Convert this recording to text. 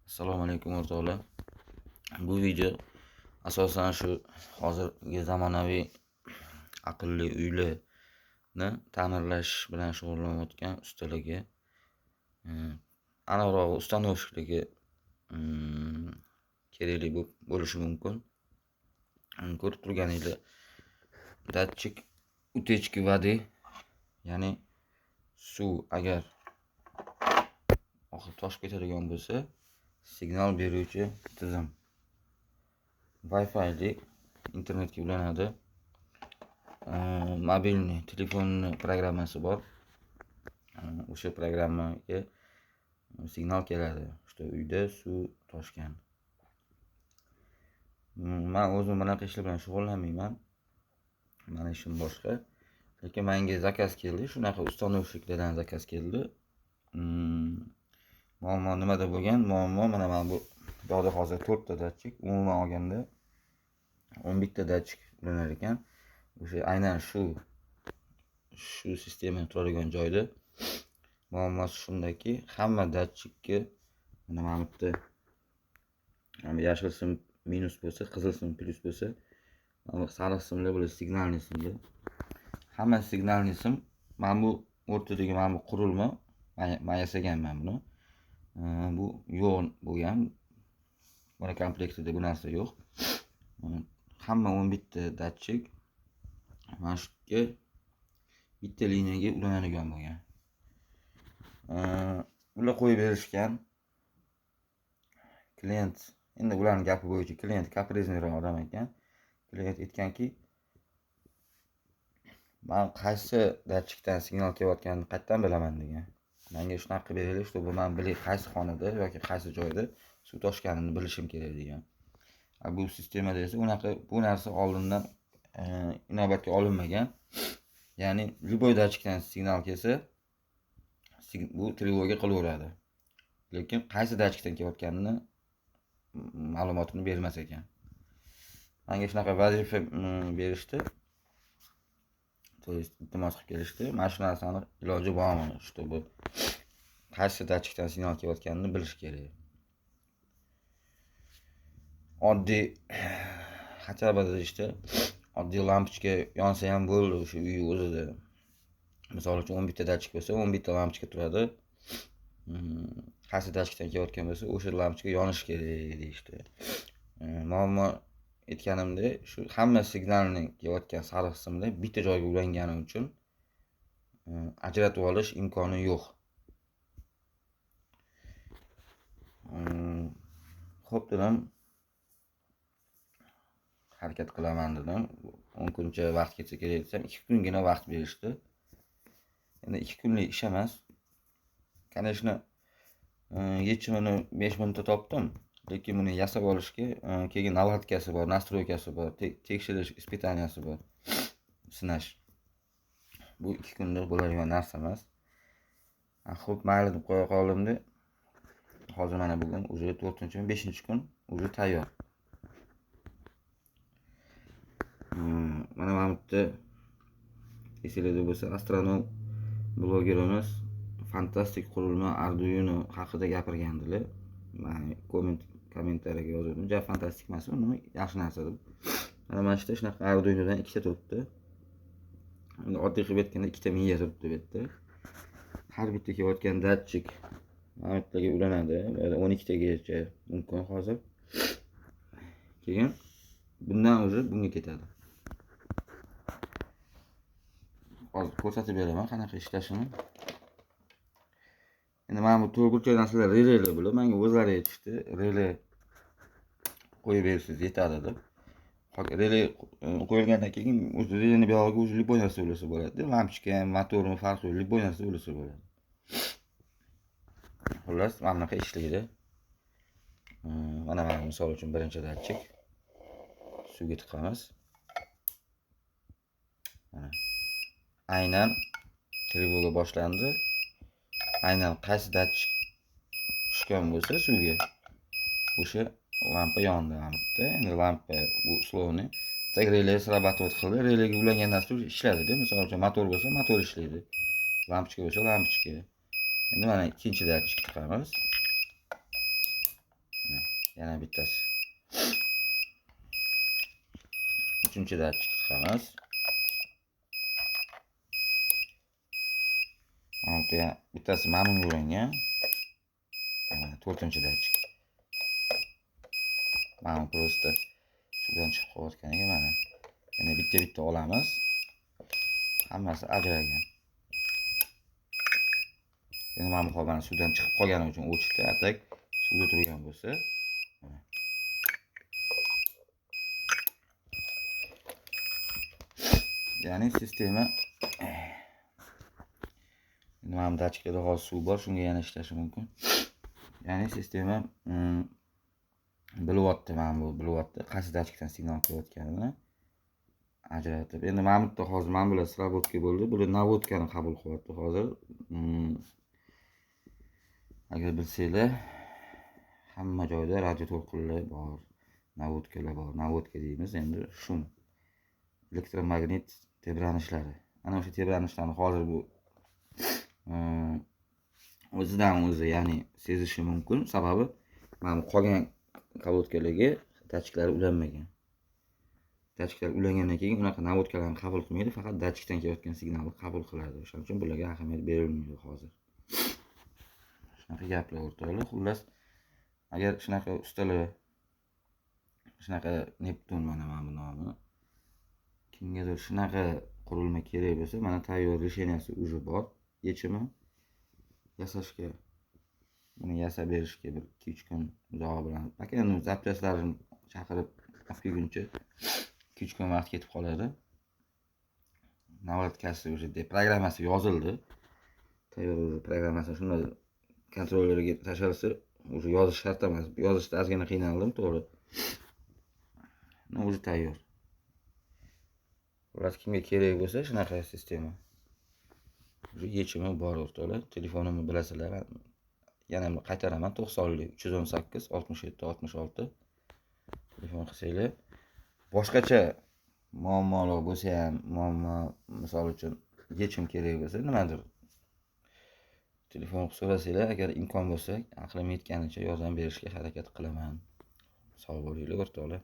Assalomu alaykum o'rtoqlar. Bu video asosan shu hozirgi zamonaviy aqlli uylarni ta'mirlash bilan shug'ullanayotgan ustalarga aniqrog'i ustanovshikligi kerakli bo'lishi mumkin. Ko'rib turganinglar, datchik utechki vody, ya'ni suv agar oqib toshib ketadigan bo'lsa, signal beruvchi tizim. Wi-Fi internetga ulanadi. Mobilniy telefonning programmasi bor. O'sha programmaga signal keladi. Işte uyda suv toshgan. Men o'zim bunaqa ishlar bilan shug'ullanmayman. Meni ishim boshqa. Lekin menga zakaz keldi. Shunaqa ustanovshiklardan zakaz keldi. Muammo nimada bo'lgan? Muammo mana bu yoqda hozir 4 ta datchik, umuman olganda 11 ta datchik ulanar ekan. O'sha aynan shu sistema turadigan joyda muammosi shundaki, hamma datchikka mana bu yerda yashil sim minus bo'lsa, qizil sim plus bo'lsa, mana bu sariq simlar bo'ladi, signalniy simlar. Hamma signalniy sim mana bu o'rtadagi mana bu qurilma men yasaganman buni. Bu yo'q bo'lgan. Buni komplektida bu narsa yo'q. Hamma 11 ta datchik mana shuga bitta liniyaga ulanadigan bo'lgan. Ular qo'yib berishgan. Klient, endi ularning gapi bo'yicha klient kaprizniroq odam ekan. Klient aytganki, men qaysi datchikdan signal kelayotganini qayerdan bilaman degan. Menga shunaqa qilib beraylik, что men bilay qaysi xonada yoki qaysi joyda suv toshganini bilishim kerak degan. Bu sistemada esa bu narsa oldindan inobatga olinmagan. Ya'ni любой datchikdan signal kelsa, bu trevoga qilaveradi. Lekin qaysi datchikdan kelayotganini ma'lumotini bermas ekan. Menga shunaqa vazifa berishdi. To есть iltimos qilib kelishdi. Mana shu narsani iloji bormi, что bu qaysi datchikdan signal kelayotganini bilish kerak. Oddiy xatabada işte oddiy lampochka yonsa ham bo'ldi o'sha uy o'zida. Misol uchun 11 ta datchik bo'lsa, 11 ta lampochka turadi. Qaysi datchikdan kelayotgan bo'lsa, o'sha lampochka yonishi kerak deyishdi. Muammo aytganimda, shu hamma signalning kelayotgan sariq simlar bitta joyga ulangani uchun ajratib olish imkoni yo'q. Xo'p dedim, harakat qilaman dedim. 10 kuncha vaqt ketsa kerak desam, 2 kungina vaqt berishdi. Endi 2 kunlik ish emas. Конечно, yechimini 5 minutda topdim. Lekin buni yasab olishga keyin naladkasi bor, nastroykasi bor, tekshirish ispitaniyasi bor, sinash. Bu 2 kunda bo'ladigan narsa emas. Xo'p, mayli deb qo'ya qoldimda, hozir mana bugun уже 4-chi, 5-kun уже tayyor. Mana bu yerda esingizda bo'lsa, astronom blogerimiz fantastik qurilma Arduino haqida gapirgandilar. Men kommentariyaga yozdim. Ja fantastik emas, nima yaxshi narsa deb. Mana shu shunaqa Arduinodan 2 ta turibdi. Endi oddiy qilib aytganda 2 ta miya turibdi bu yerda. Har bitta kelayotgan datchik mana bu yerga ulanadi. 12 tagacha mumkin hozir. Keyin bundan уже bunga ketadi. Hozir ko'rsatib beraman qanaqa ishlashini. Endi mana bu to'rtburchak narsalar relaylar bo'lib, menga o'zlari aytishdi, relay qo'yib bersangiz yetadi deb. Relay qo'yilgandan keyin o'sha relayni buyog'iga o'zi любой narsa bo'lsa bo'ladi. Lampochka ham, motormi farqi yo'q, любой narsa bo'lsa bo'ladi. Xullas, mana bunaqa ishlaydi. Mana misol uchun birinchi datchik suvga tiqamiz. Mana aynan trevoga boshlandi. Aynan qaysi datchik tushgan bo'lsa suvga, o'sha lampa yondi hamda. Endi lampa bu slovniy. Tak relay srabotovat qildi. Relayga ulangan narsa ishladi-da. Misol uchun motor bo'lsa, motor ishlaydi. Lampochka bo'lsa, lampochka. Endi mana ikkinchi datchik tiqamiz. Yana bittasi. Uchinchi datchik chiqamiz. Mana bittasi ma'lum bo'lingan. Mana to'rtinchi datchik. Mana prosta suvdan chiqib qolayotganiga mana. Yana bitta olamiz. Hammasi ajragan. Endi mana bu mana suvdan chiqib qolgani uchun o'chdi. Atak suvda turgan bo'lsa, ya'ni sistema endi mana bu datchikda hozir suv bor, shunga yana ishlashi mumkin. Ya'ni sistema bilyapti, mana bu bilyapti, qaysi datchikdan signal kelayotganini ajratib. Endi mana bu yerda hozir mana bular srabotka bo'ldi. Bular navodkani qabul qilyapti hozir. Agar bilsanglar, hamma joyda radio to'lqinlar bor, navodkalar bor. Navodka deymiz endi shum. Elektromagnit tebranishlari. Ana o'sha tebranishlarni hozir bu o'zidan o'zi, ya'ni sezishi mumkin. Sababi mana qolgan kolodkalarga datchiklar ulanmagan. Datchiklar ulangandan keyin unaqa navodkalarni qabul qilmaydi, faqat datchikdan kelayotgan signalni qabul qiladi. O'shaning uchun bularga ahamiyat berilmaydi hozir. Shunaqa gaplar o'rtoqlar. Xullas, agar shunaqa ustalar, shunaqa Neptun mana bu nomi, kimgadir shunaqa qurilma kerak bo'lsa, mana tayyor resheniyasi уже bor, yechimi. Yasashga, buni yasab berishga bir 2-3 kun uzoq bilan. Akani zapchastlarini chaqirib olib kelguncha 2-3 kun vaqt ketib qoladi. Navotkasi уже programmasi yozildi. Tayyor programmasi shunday kontrollerga tashlansa, уже yozish shart emas. Yozishda ozgina qiynaldim, to'g'ri. Уже tayyor. Ular kimga kerak bo'lsa, shunaqa sistema. Yechimi bor o'rtoqlar. Telefonimni bilasizlar. Yana qaytaraman, 90 318 67 66 telefon qilsanglar. Boshqacha muammolar bo'lsa ham, misol uchun yechim kerak bo'lsa, nimadir telefon qilib so'rasanglar, agar imkon bo'lsa, aqlim yetganicha yordam berishga harakat qilaman. Sog' bo'linglar o'rtoqlar.